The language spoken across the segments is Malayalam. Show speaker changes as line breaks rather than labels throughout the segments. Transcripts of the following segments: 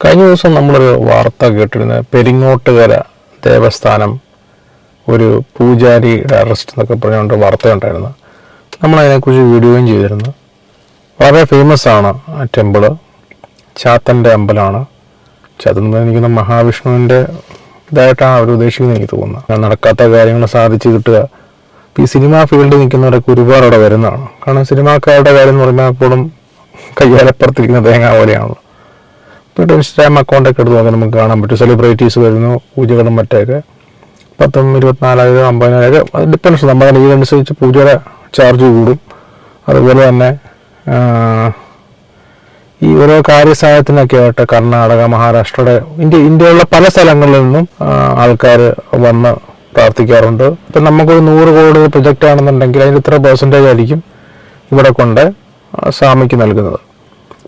കഴിഞ്ഞ ദിവസം നമ്മളൊരു വാർത്ത കേട്ടിരുന്നത് പെരിങ്ങോട്ടുകര ദേവസ്ഥാനം ഒരു പൂജാരിയുടെ അറസ്റ്റ് എന്നൊക്കെ പറഞ്ഞുകൊണ്ട് വാർത്തയുണ്ടായിരുന്നു. നമ്മളതിനെക്കുറിച്ച് വീഡിയോയും ചെയ്തിരുന്നു. വളരെ ഫേമസ് ആണ് ആ ടെമ്പിള്. ചാത്തൻ്റെ അമ്പലമാണ്. ചാത്തൻ എനിക്കുന്ന മഹാവിഷ്ണുവിൻ്റെ ഇതായിട്ടാണ് അവർ ഉദ്ദേശിക്കുന്നത് എനിക്ക് തോന്നുന്നത്. നടക്കാത്ത കാര്യങ്ങൾ സാധിച്ചു കിട്ടുക. ഈ സിനിമാ ഫീൽഡിൽ നിൽക്കുന്നവരൊക്കെ ഒരുപാട് അവിടെ വരുന്നതാണ്. കാരണം സിനിമാക്കാരുടെ കാര്യം എന്ന് പറയുമ്പോൾ എപ്പോഴും കയ്യാലപ്പുറത്തിരിക്കുന്ന തേങ്ങ പോലെയാണല്ലോ. ഇപ്പോൾ ഇൻസ്റ്റാഗ്രാം അക്കൗണ്ടൊക്കെ എടുത്ത് നോക്കാൻ നമുക്ക് കാണാൻ പറ്റും. സെലിബ്രിറ്റീസ് വരുന്നു, പൂജകളും മറ്റൊക്കെ 10,000, 24,000, 50,000 അത് ഡിപ്പെൻസ്. നമ്മുടെ ഇതിനനുസരിച്ച് പൂജയുടെ ചാർജ് കൂടും. അതുപോലെ തന്നെ ഈ ഓരോ കാര്യസഹായത്തിനൊക്കെ ആയിട്ട് കർണാടക, മഹാരാഷ്ട്രയുടെ ഇന്ത്യയിലുള്ള പല സ്ഥലങ്ങളിൽ നിന്നും ആൾക്കാർ വന്ന് പ്രാർത്ഥിക്കാറുണ്ട്. ഇപ്പം നമുക്കൊരു 100 കോടി പ്രൊജക്റ്റ് ആണെന്നുണ്ടെങ്കിൽ അതിന് ഇത്ര % ആയിരിക്കും ഇവിടെ കൊണ്ട് സ്വാമിക്ക് നൽകുന്നത്.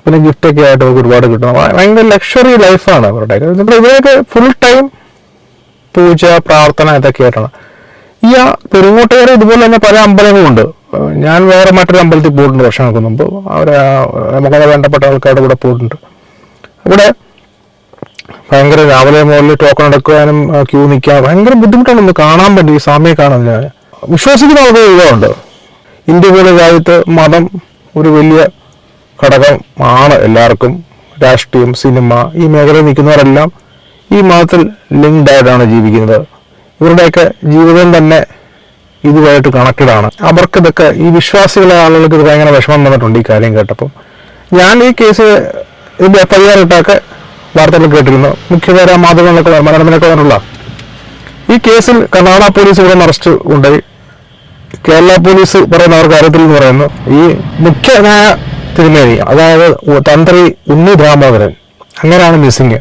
പിന്നെ ഗിഫ്റ്റൊക്കെ ആയിട്ട് നമുക്ക് ഒരുപാട് കിട്ടണം. ഭയങ്കര ലക്ഷറി ലൈഫാണ് അവരുടെ. ഇവരൊക്കെ ഫുൾ ടൈം പൂജ, പ്രാർത്ഥന ഇതൊക്കെ ആയിട്ടാണ്. ഈ പെരുങ്ങോട്ടുകാർ ഇതുപോലെ തന്നെ പല അമ്പലങ്ങളുണ്ട്. ഞാൻ വേറെ മറ്റൊരു അമ്പലത്തിൽ പോയിട്ടുണ്ട് വർഷങ്ങൾക്ക് മുമ്പ്. നമുക്ക് വേണ്ടപ്പെട്ട ആൾക്കാരുടെ കൂടെ പോയിട്ടുണ്ട്. ഇവിടെ ഭയങ്കര രാവിലെ മുതൽ ടോക്കൺ എടുക്കാനും ക്യൂ നിൽക്കാൻ ഭയങ്കര ബുദ്ധിമുട്ടാണ് ഒന്ന് കാണാൻ പറ്റി. ഈ സ്വാമിയെ കാണാൻ വിശ്വസിക്കുന്ന ആൾക്ക് ഇതുണ്ട്. ഇന്ത്യ പോലെ രാജ്യത്ത് മതം ഒരു വലിയ ഘടകം ആണ്. എല്ലാവർക്കും രാഷ്ട്രീയം, സിനിമ, ഈ മേഖലയിൽ നിൽക്കുന്നവരെല്ലാം ഈ മതത്തിൽ ലിങ്ക്ഡ് ആയിട്ടാണ് ജീവിക്കുന്നത്. ഇവരുടെയൊക്കെ ജീവിതം തന്നെ ഇതുമായിട്ട് കണക്റ്റഡ് ആണ്. അവർക്കിതൊക്കെ ഈ വിശ്വാസികളെ ആളുകൾക്ക് ഇത് ഭയങ്കര വിഷമം വന്നിട്ടുണ്ട് ഈ കാര്യം കേട്ടപ്പം. ഞാൻ ഈ കേസ് ഇതിൻ്റെ FIR ഇട്ടൊക്കെ വാർത്തകൾ കേട്ടിരുന്നു. മുഖ്യധാര മാധ്യമങ്ങളൊക്കെ മനോരമയിലൊക്കെ വന്നിട്ടുള്ള ഈ കേസിൽ കർണാടക പോലീസ് ഇവിടെ അറസ്റ്റ് ഉണ്ടായി. കേരള പോലീസ് പറയുന്ന അവർ കാര്യത്തിൽ എന്ന് പറയുന്നു ഈ മുഖ്യനായ തിരുമേനി, അതായത് തന്ത്രി ഉണ്ണി ദാമോദരൻ, അങ്ങനെയാണ് മിസ്സിങ്.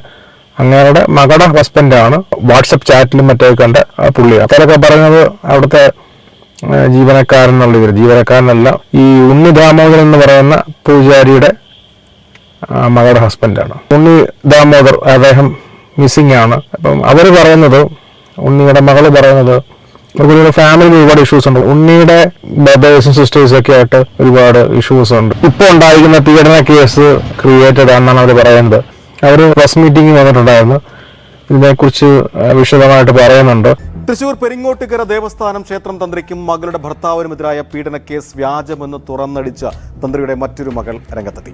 അങ്ങയുടെ മകളുടെ ഹസ്ബൻഡാണ്. വാട്സപ്പ് ചാറ്റിലും മറ്റേ കണ്ട പുള്ളി. അതൊക്കെ പറയുന്നത് അവിടുത്തെ ജീവനക്കാരനുള്ള ഇവർ ജീവനക്കാരനല്ല, ഈ ഉണ്ണി ദാമോദരൻ എന്ന് പറയുന്ന പൂജാരിയുടെ മകളുടെ ഹസ്ബൻഡാണ്. ഉണ്ണി ദാമോദർ അദ്ദേഹം മിസ്സിങ് ആണ്. അപ്പം അവർ പറയുന്നത്, ഉണ്ണിയുടെ മകള് പറയുന്നത് അവരുടെ ഫാമിലിയിൽ ഒരുപാട് ഇഷ്യൂസ് ഉണ്ട്. ഉണ്ണിയുടെ ബ്രദേഴ്സും സിസ്റ്റേഴ്സും ഒക്കെ ആയിട്ട് ഒരുപാട് ഇഷ്യൂസ് ഉണ്ട്. ഇപ്പോൾ ഉണ്ടായിരിക്കുന്ന പീഡന കേസ് ക്രിയേറ്റഡ് ആണെന്നാണ് അവർ പറയുന്നത്. അവർ പ്രസ് മീറ്റിംഗ് വന്നിട്ടുണ്ടായിരുന്നു. ഇതിനെക്കുറിച്ച് വിശദമായിട്ട് പറയുന്നുണ്ട്.
തൃശൂർ പെരിങ്ങോട്ടുകര ദേവസ്ഥാനം ക്ഷേത്രം തന്ത്രിക്കും മകളുടെ ഭർത്താവിനുമെതിരായ പീഡന കേസ് വ്യാജമെന്ന് തുറന്നടിച്ച തന്ത്രിയുടെ മറ്റൊരു മകൾ രംഗത്തെത്തി.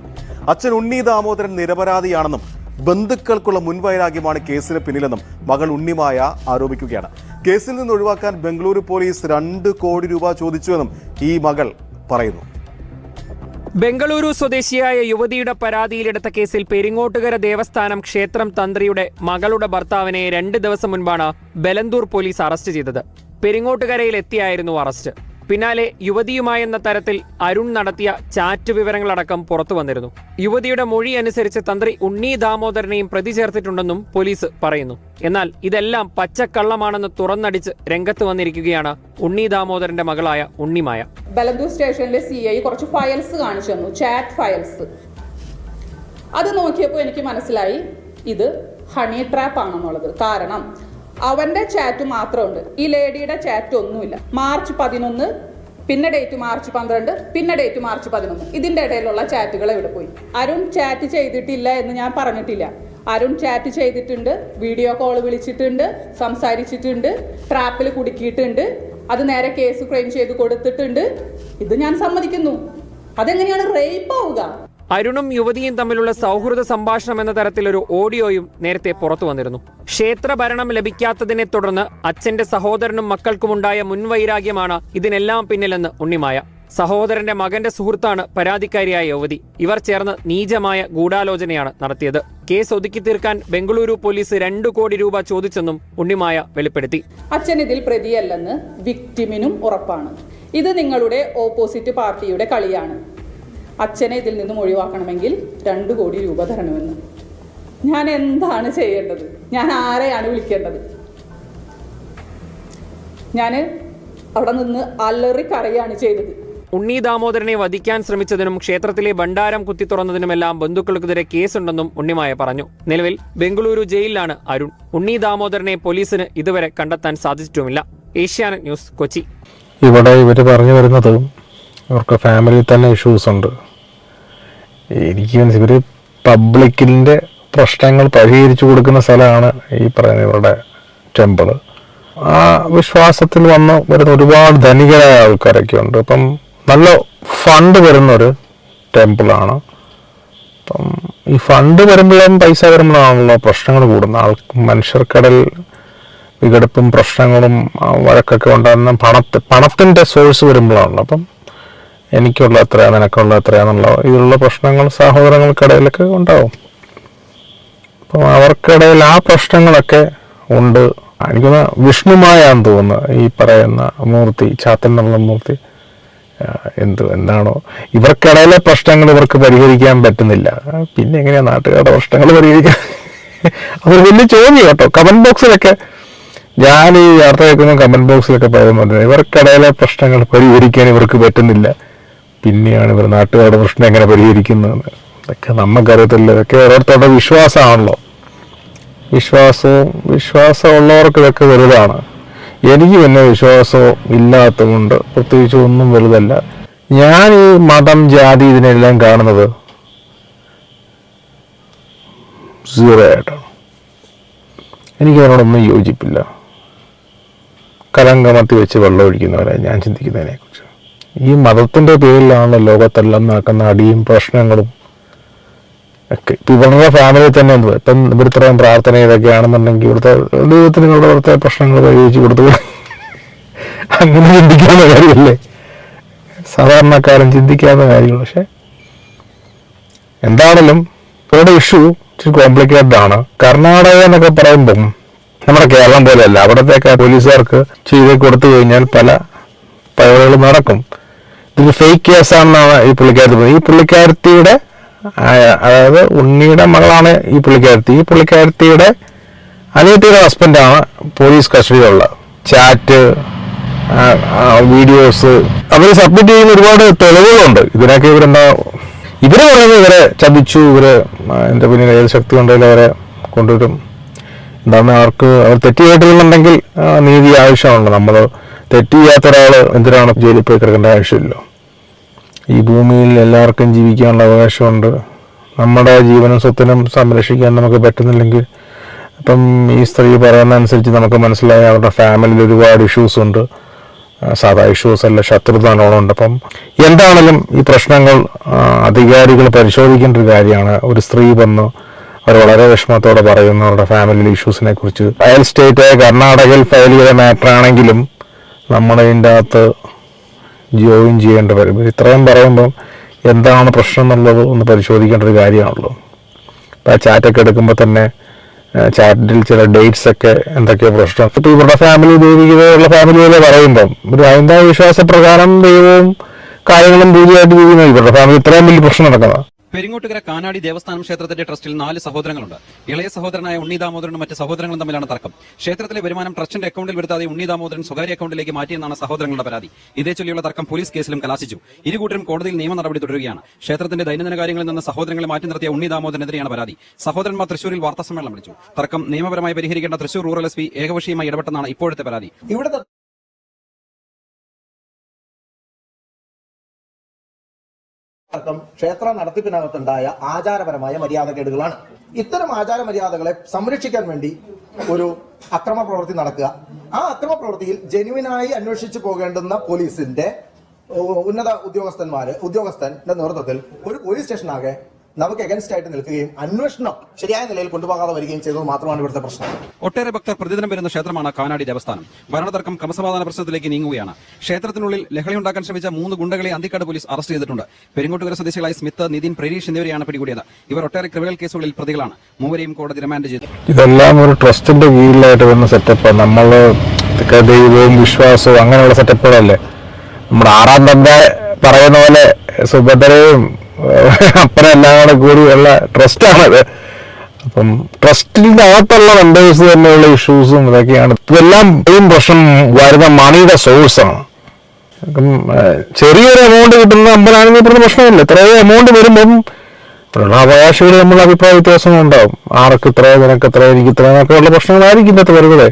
അച്ഛൻ ഉണ്ണി ദാമോദരൻ നിരപരാധിയാണെന്നും ബന്ധുക്കൾക്കുള്ള മുൻവൈരാഗ്യമാണ് കേസിന് പിന്നിലെന്നും മകൾ ഉണ്ണിമായ ആരോപിക്കുകയാണ്. കേസിൽ നിന്ന് ഒഴിവാക്കാൻ ബംഗളൂരു പോലീസ് 2 കോടി രൂപ ചോദിച്ചുവെന്നും ഈ മകൾ പറയുന്നു.
ബംഗളൂരു സ്വദേശിയായ യുവതിയുടെ പരാതിയിലെടുത്ത കേസിൽ പെരിങ്ങോട്ടുകര ദേവസ്ഥാനം ക്ഷേത്രം തന്ത്രിയുടെ മകളുടെ ഭർത്താവിനെ 2 ദിവസം മുൻപാണ് ബലന്തൂർ പോലീസ് അറസ്റ്റ് ചെയ്തത്. പെരിങ്ങോട്ടുകരയിൽ എത്തിയായിരുന്നു അറസ്റ്റ്. പിന്നാലെ യുവതിയുമായെന്ന തരത്തിൽ അരുൺ നടത്തിയ ചാറ്റ് വിവരങ്ങളടക്കം പുറത്തു വന്നിരുന്നു. യുവതിയുടെ മൊഴി അനുസരിച്ച് തന്ത്രി ഉണ്ണി ദാമോദരനെയും പ്രതി ചേർത്തിട്ടുണ്ടെന്നും പോലീസ് പറയുന്നു. എന്നാൽ ഇതെല്ലാം പച്ചക്കള്ളമാണെന്ന് തുറന്നടിച്ച് രംഗത്ത് വന്നിരിക്കുകയാണ് ഉണ്ണി ദാമോദരന്റെ മകളായ ഉണ്ണിമായ.
ബലന്തൂർ സ്റ്റേഷനിലെ CI കുറച്ച് ഫയൽസ് കാണിച്ചു തന്നു, ചാറ്റ് ഫയൽസ്. അത് നോക്കിയപ്പോൾ എനിക്ക് മനസ്സിലായി ഇത് ഹണി ട്രാപ്പ് ആണെന്നുള്ളത്. കാരണം അവന്റെ ചാറ്റ് മാത്രമുണ്ട്, ഈ ലേഡിയുടെ ചാറ്റ് ഒന്നുമില്ല. മാർച്ച് 11, പിന്നെ ഡേറ്റ് മാർച്ച് 12, പിന്നെ ഡേറ്റ് മാർച്ച് 11. ഇതിന്റെ ഇടയിലുള്ള ചാറ്റുകൾ എവിടെ പോയി? അരുൺ ചാറ്റ് ചെയ്തിട്ടില്ല എന്ന് ഞാൻ പറഞ്ഞിട്ടില്ല. അരുൺ ചാറ്റ് ചെയ്തിട്ടുണ്ട്, വീഡിയോ കോൾ വിളിച്ചിട്ടുണ്ട്, സംസാരിച്ചിട്ടുണ്ട്, ട്രാപ്പിൽ കുടുക്കിയിട്ടുണ്ട്, അത് നേരെ കേസ് ഫ്രെയിം ചെയ്ത് കൊടുത്തിട്ടുണ്ട്. ഇത് ഞാൻ സമ്മതിക്കുന്നു. അതെങ്ങനെയാണ് റേപ്പ് ആവുക?
അരുണും യുവതിയും തമ്മിലുള്ള സൗഹൃദ സംഭാഷണം എന്ന തരത്തിലൊരു ഓഡിയോയും നേരത്തെ പുറത്തു വന്നിരുന്നു. ക്ഷേത്രഭരണം ലഭിക്കാത്തതിനെ തുടർന്ന് അച്ഛന്റെ സഹോദരനും മക്കൾക്കുമുണ്ടായ മുൻവൈരാഗ്യമാണ് ഇതിനെല്ലാം പിന്നിലെന്ന് ഉണ്ണിമായ. സഹോദരന്റെ മകന്റെ സുഹൃത്താണ് പരാതിക്കാരിയായ യുവതി. ഇവർ ചേർന്ന് നീചമായ ഗൂഢാലോചനയാണ് നടത്തിയത്. കേസ് ഒതുക്കി തീർക്കാൻ ബംഗളൂരു പോലീസ് 2 കോടി രൂപ ചോദിച്ചെന്നും ഉണ്ണിമായ വെളിപ്പെടുത്തി.
അച്ഛൻ ഇതിൽ പ്രതിയല്ലെന്ന് വിക്ടിമിനും ഉറപ്പാണ്. ഇത് നിങ്ങളുടെ ഓപ്പോസിറ്റ് പാർട്ടിയുടെ കളിയാണ്. അച്ഛനെ ഇതിൽ നിന്നും ഒഴിവാക്കണമെങ്കിൽ 2 കോടി രൂപ തരണമെന്ന്. ഞാൻ എന്താണ് ചെയ്യേണ്ടത്? ഞാൻ ആരെയാണ് വിളിക്കേണ്ടത്? ഞാൻ അവിടെ നിന്ന് അലറിക്കരയാണ് ചെയ്തത്.
ഉണ്ണി ദാമോദരനെ വധിക്കാൻ ശ്രമിച്ചതിനും ക്ഷേത്രത്തിലെ ഭണ്ഡാരം കുത്തിത്തുറന്നതിനുമെല്ലാം ബന്ധുക്കൾക്കെതിരെ കേസുണ്ടെന്നും ഉണ്ണിമായ പറഞ്ഞു. നിലവിൽ ബംഗളൂരു ജയിലിലാണ് അരുൺ. ഉണ്ണി ദാമോദരനെ പോലീസിന് ഇതുവരെ കണ്ടെത്താൻ സാധിച്ചിട്ടുമില്ല. ഏഷ്യാനെറ്റ് ന്യൂസ്, കൊച്ചി.
ഇവിടെ ഇവർ പറഞ്ഞു വരുന്നത് ഇവർക്ക് ഫാമിലിയിൽ തന്നെ ഇഷ്യൂസ് ഉണ്ട്. എനിക്ക് ഇവർ പബ്ലിക്കിൻ്റെ പ്രശ്നങ്ങൾ പരിഹരിച്ചു കൊടുക്കുന്ന സ്ഥലമാണ് ഈ പറയുന്ന ഇവരുടെ ടെമ്പിള്. ആ വിശ്വാസത്തിൽ വരുന്ന ഒരുപാട് ധനികരായ ആൾക്കാരൊക്കെ ഉണ്ട്. അപ്പം നല്ല ഫണ്ട് വരുന്നൊരു ടെമ്പിളാണ്. അപ്പം ഈ ഫണ്ട് വരുമ്പോഴും പൈസ വരുമ്പോഴാണല്ലോ പ്രശ്നങ്ങൾ കൂടുന്ന മനുഷ്യർക്കിടയിൽ വിഘടിപ്പും പ്രശ്നങ്ങളും വഴക്കൊക്കെ ഉണ്ടാകുന്ന പണത്തിൻ്റെ സോഴ്സ് വരുമ്പോഴാണല്ലോ. അപ്പം എനിക്കുള്ള എത്രയാണ് നിനക്കുള്ള എത്രയാണെന്നുള്ള ഇതിലുള്ള പ്രശ്നങ്ങൾ സഹോദരങ്ങൾക്കിടയിലൊക്കെ ഉണ്ടാവും. അപ്പം അവർക്കിടയിൽ ആ പ്രശ്നങ്ങളൊക്കെ ഉണ്ട്. എനിക്കൊന്ന് വിഷ്ണുമായാന്ന് തോന്നുന്നു ഈ പറയുന്ന മൂർത്തി, ചാത്തൻ എന്നുള്ള മൂർത്തി. എന്താണോ ഇവർക്കിടയിലെ പ്രശ്നങ്ങൾ ഇവർക്ക് പരിഹരിക്കാൻ പറ്റുന്നില്ല, പിന്നെ എങ്ങനെയാ നാട്ടുകാരുടെ പ്രശ്നങ്ങൾ പരിഹരിക്കാൻ? അതൊരു വലിയ ചോദ്യം കേട്ടോ. കമന്റ് ബോക്സിലൊക്കെ ഞാൻ ഈ വാർത്ത കേൾക്കുന്ന കമന്റ് ബോക്സിലൊക്കെ പറയുന്നുണ്ട്, ഇവർക്കിടയിലെ പ്രശ്നങ്ങൾ പരിഹരിക്കാൻ ഇവർക്ക് പറ്റുന്നില്ല, പിന്നെയാണ് ഇവർ നാട്ടുകാരുടെ പ്രശ്നം എങ്ങനെ പരിഹരിക്കുന്നതെന്ന്. ഇതൊക്കെ നമുക്കറിയത്തില്ല. ഇതൊക്കെ ഓരോരുത്തരുടെ വിശ്വാസമാണല്ലോ. വിശ്വാസമുള്ളവർക്ക് ഇതൊക്കെ വലുതാണ്. എനിക്ക് പിന്നെ വിശ്വാസവും ഇല്ലാത്തതുകൊണ്ട് പ്രത്യേകിച്ച് ഒന്നും വലുതല്ല. ഞാൻ ഈ മതം, ജാതി ഇതിനെല്ലാം കാണുന്നത് 0 ആയിട്ടാണ്. എനിക്കതിനോടൊന്നും യോജിപ്പില്ല. കലങ്കമത്തി വെച്ച് വെള്ളം ഒഴിക്കുന്നവരെ ഞാൻ ചിന്തിക്കുന്നതിനെക്കുറിച്ച്. ഈ മതത്തിൻ്റെ പേരിലാണല്ലോ ലോകത്തെല്ലാം നടക്കുന്ന അടിയും പ്രശ്നങ്ങളും ഒക്കെ. ഇപ്പം ഇവരുടെ ഫാമിലി തന്നെ ഇപ്പം ഇവിടുത്തെ പ്രാർത്ഥന ഇതൊക്കെ ആണെന്നുണ്ടെങ്കിൽ ഇവിടുത്തെ ദൈവത്തിന് ഇവിടുത്തെ പ്രശ്നങ്ങൾ പരിഹരിച്ച് കൊടുത്തു. അങ്ങനെ ചിന്തിക്കാവുന്ന കാര്യമല്ലേ, സാധാരണക്കാരൻ ചിന്തിക്കാവുന്ന കാര്യങ്ങൾ. പക്ഷെ എന്താണെങ്കിലും ഇവരുടെ ഇഷ്യൂ ഇച്ചിരി കോംപ്ലിക്കേറ്റഡ് ആണ്. കർണാടക എന്നൊക്കെ പറയുമ്പം നമ്മുടെ കേരളം പോലെയല്ല. അവിടത്തേക്ക് പോലീസുകാർക്ക് ചെയ്ത് കൊടുത്തു കഴിഞ്ഞാൽ പല പഴകളും നടക്കും. ഇതൊരു ഫേക്ക് കേസാണെന്നാണ് ഈ പുള്ളിക്കാരത്തിയുടെ അതായത് ഉണ്ണിയുടെ മകളാണ് ഈ പുള്ളിക്കാരത്തിയുടെ അനിയത്തിയുടെ ഹസ്ബൻഡാണ് പോലീസ് കസ്റ്റഡിയിലുള്ള. ചാറ്റ്, വീഡിയോസ് അവർ സബ്മിറ്റ് ചെയ്യുന്ന ഒരുപാട് തെളിവുകളുണ്ട്. ഇതിനൊക്കെ ഇവര് പറയുന്നത് ഇവരെ ചതിച്ചു, എൻ്റെ പിന്നിൽ ഏത് ശക്തി ഉണ്ടെങ്കിലും അവരെ കൊണ്ടുവരും. എന്താണ് അവർ തെറ്റ് ചെയ്തിട്ടുണ്ടെങ്കിൽ നീതി ആവശ്യമുണ്ട്. നമ്മൾ തെറ്റ് ചെയ്യാത്ത ഒരാൾ എന്തിനാണ് ജയിലിൽ പോയി കിടക്കേണ്ട ആവശ്യമില്ലല്ലോ. ഈ ഭൂമിയിൽ എല്ലാവർക്കും ജീവിക്കാനുള്ള അവകാശമുണ്ട്. നമ്മുടെ ജീവനും സ്വത്തിനും സംരക്ഷിക്കാൻ നമുക്ക് പറ്റുന്നില്ലെങ്കിൽ ഇപ്പം ഈ സ്ത്രീ പറയുന്ന അനുസരിച്ച് നമുക്ക് മനസ്സിലായ അവരുടെ ഫാമിലിയിൽ ഒരുപാട് ഇഷ്യൂസ് ഉണ്ട്. സാധാ ഇഷ്യൂസ് അല്ല, ശത്രുത നല്ലോണമുണ്ട്. അപ്പം എന്താണെങ്കിലും ഈ പ്രശ്നങ്ങൾ അധികാരികൾ പരിശോധിക്കേണ്ട ഒരു കാര്യമാണ്. ഒരു സ്ത്രീ വന്ന് അവർ വളരെ വിഷമത്തോടെ പറയുന്നു അവരുടെ ഫാമിലി ഇഷ്യൂസിനെ കുറിച്ച്. അയൽ സ്റ്റേറ്റായ കർണാടകയിൽ ഫയൽ ചെയ്ത മാറ്റർ ആണെങ്കിലും നമ്മൾ ഇതിൻ്റെ അകത്ത് ജോയിൻ ചെയ്യേണ്ടി വരും. ഇത്രയും പറയുമ്പം എന്താണ് പ്രശ്നം എന്നുള്ളത് ഒന്ന് പരിശോധിക്കേണ്ട ഒരു കാര്യമാണല്ലോ. ഇപ്പം ആ ചാറ്റൊക്കെ എടുക്കുമ്പോൾ തന്നെ ചാറ്റിൽ ചില ഡേറ്റ്സ് ഒക്കെ എന്തൊക്കെയോ പ്രശ്നം. ഇപ്പം ഇവരുടെ ഫാമിലി ദൈവികതയുള്ള ഫാമിലി പോലെ പറയുമ്പം ഒരു ഹൈന്ദവ വിശ്വാസപ്രകാരം ദൈവവും കാര്യങ്ങളും പൂജയായിട്ട് ജീവിക്കുന്നത് ഇവരുടെ ഫാമിലി ഇത്രയും വലിയ പ്രശ്നം നടക്കുന്നത്.
പെരിങ്ങോട്ടുകര കാനാടി ദേവസ്ഥാനം ക്ഷേത്രത്തിന്റെ ട്രസ്റ്റിൽ 4 സഹോദരങ്ങളുണ്ട്. ഇളയ സഹോദരനായ ഉണ്ണി ദാമോദരനും മറ്റ് സഹോദരങ്ങളും തമ്മിലാണ് തർക്കം. ക്ഷേത്രത്തിലെ വരുമാനം ട്രസ്റ്റിന്റെ അക്കൗണ്ടിൽ വരുത്താതെ ഉണ്ണി ദാമോദരൻ സ്വകാര്യ അക്കൗണ്ടിലേക്ക് മാറ്റിയെന്നാണ് സഹോദരങ്ങളുടെ പരാതി. ഇതേ ചൊല്ലിയുള്ള തർക്കം പോലീസ് കേസിലും കലാശിച്ചു. ഇരുകൂട്ടരും കോടതിയിൽ നിയമ നടപടി തുടരുകയാണ്. ക്ഷേത്രത്തിന്റെ ദൈനംദിന കാര്യങ്ങളിൽ നിന്ന് സഹോദരങ്ങളെ മാറ്റി നിർത്തിയ ഉണ്ണി ദാമോദരനെതിരെയാണ് പരാതി. സഹോദരന്മാർ തൃശൂരിൽ വാർത്താസമ്മേളനം വിളിച്ചു. തർക്കം നിയമപരമായി പരിഹരിക്കേണ്ട തൃശൂർ റൂറൽ SP ഏകപക്ഷീയമായി ഇടപെട്ടെന്നാണ് ഇപ്പോഴത്തെ പരാതി.
ക്ഷേത്ര നടത്തിപ്പിനകത്തുണ്ടായ ആചാരപരമായ മര്യാദകേടുകളാണ്. ഇത്തരം ആചാര മര്യാദകളെ സംരക്ഷിക്കാൻ വേണ്ടി ഒരു അക്രമ പ്രവൃത്തി നടക്കുക. ആ അക്രമ പ്രവൃത്തിയിൽ ജെന്യുവിനായി അന്വേഷിച്ചു പോകേണ്ടുന്ന പോലീസിന്റെ ഉന്നത ഉദ്യോഗസ്ഥന്റെ നേതൃത്വത്തിൽ ഒരു പോലീസ് സ്റ്റേഷനാകെ നമുക്ക് എഗൻസ്റ്റ് ആയിട്ട് നിൽക്കുകയും അന്വേഷണം ശരിയായ നിലയിൽ കൊണ്ടുപോകാതെ വരികയും ചെയ്തത് മാത്രമാണ് ഇവിടുത്തെ പ്രശ്നം.
ഒട്ടേറെ ഭക്തർ പ്രതിദിനം വരുന്ന ക്ഷേത്രമാണ് കാനാടി ദേവസ്ഥാനം. ഭരണതർക്കം ക്രമസമാധാന പ്രശ്നത്തിലേക്ക് നീങ്ങുകയാണ്. ക്ഷേത്രത്തിനുള്ളിൽ ലഹളയുണ്ടാക്കാൻ ശ്രമിച്ച 3 ഗുണ്ടകളെ അന്തിക്കാട് പോലീസ് അറസ്റ്റ് ചെയ്തിട്ടുണ്ട്. പെരിങ്ങോട്ടുകര സ്വദേശികളായ സ്മിത്ത്, നിതിൻ, പ്രരീഷ് എന്നിവരെയാണ് പിടികൂടിയത്. ഇവർ ഒട്ടേറെ ക്രിമിനൽ കേസുകളിൽ പ്രതികളാണ്. മൂവരെയും കോടതി റിമാൻഡ് ചെയ്തു.
ഇതെല്ലാം ഒരു ട്രസ്റ്റിന്റെ കീഴിലായിട്ട് വരുന്ന സെറ്റപ്പ്. നമ്മൾ ദൈവവും വിശ്വാസവും അങ്ങനെയുള്ള സെറ്റപ്പുകളല്ലേ. നമ്മുടെ 6-ാം തമ്പുരാൻ പറയുന്ന പോലെ സുഭദ്രയും അപ്പുറം എല്ലാം കൂടെ കൂടിയുള്ള ട്രസ്റ്റാണത്. അപ്പം ട്രസ്റ്റിന്റെ അകത്തുള്ള മെമ്പേഴ്സ് തന്നെയുള്ള ഇഷ്യൂസും ഇതൊക്കെയാണ്. ഇതെല്ലാം പ്രശ്നം വരുന്ന മണിയുടെ സോഴ്സാണ്. ചെറിയൊരു എമൗണ്ട് കിട്ടുന്ന അമ്പലാണെങ്കിൽ ഇപ്പോഴത്തെ പ്രശ്നമില്ല. ഇത്രയോ എമൗണ്ട് വരുമ്പം അവകാശികൾ നമ്മൾ അഭിപ്രായ വ്യത്യാസങ്ങൾ ഉണ്ടാവും. ആർക്ക് ഇത്ര, നിനക്ക് ഇത്ര, എനിക്ക് ഇത്ര എന്നൊക്കെ ഉള്ള പ്രശ്നങ്ങളായിരിക്കും ഇന്നത്തെ വരുന്നത്.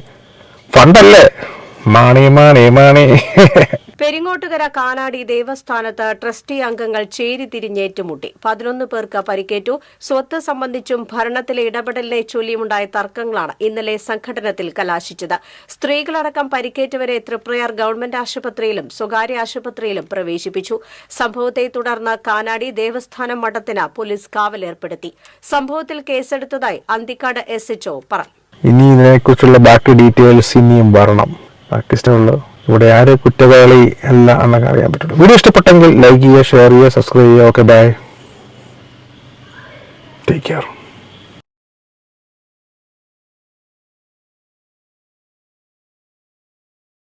ഫണ്ടല്ലേ മാണി മാണി മാണി.
പെരിങ്ങോട്ടുകര കാനാടി ദേവസ്ഥാനത്ത് ട്രസ്റ്റി അംഗങ്ങൾ ചേരിതിരിഞ്ഞേറ്റുമുട്ടി. 11 പേർക്ക് പരിക്കേറ്റു. സ്വത്ത് സംബന്ധിച്ചും ഭരണത്തിലെ ഇടപെടലിനെ ചൊല്ലിയുണ്ടായ തർക്കങ്ങളാണ് ഇന്നലെ സംഘടനത്തിൽ കലാശിച്ചത്. സ്ത്രീകളടക്കം പരിക്കേറ്റവരെ തൃപ്രയാർ ഗവൺമെന്റ് ആശുപത്രിയിലും സ്വകാര്യ ആശുപത്രിയിലും പ്രവേശിപ്പിച്ചു. സംഭവത്തെ തുടർന്ന് കാനാടി ദേവസ്ഥാനം മഠത്തിന് പോലീസ് കാവലേർപ്പെടുത്തി. സംഭവത്തിൽ കേസെടുത്തതായി അന്തിക്കാട് SHO പറഞ്ഞു.
ഇനി ഇതിനെക്കുറിച്ചുള്ള ബാക്കി ഡീറ്റെയിൽസ് ഇനിയും വരണം. ബാക്കി ഇഷ്ടമുള്ളൂ. ഇവിടെ ആര് കുറ്റവാളി അല്ല എന്നൊക്കെ അറിയാൻ പറ്റുള്ളൂ. വീഡിയോ ഇഷ്ടപ്പെട്ടെങ്കിൽ ലൈക്ക് ചെയ്യുക, ഷെയർ ചെയ്യുക, സബ്സ്ക്രൈബ് ചെയ്യുക. Okay, bye, take care.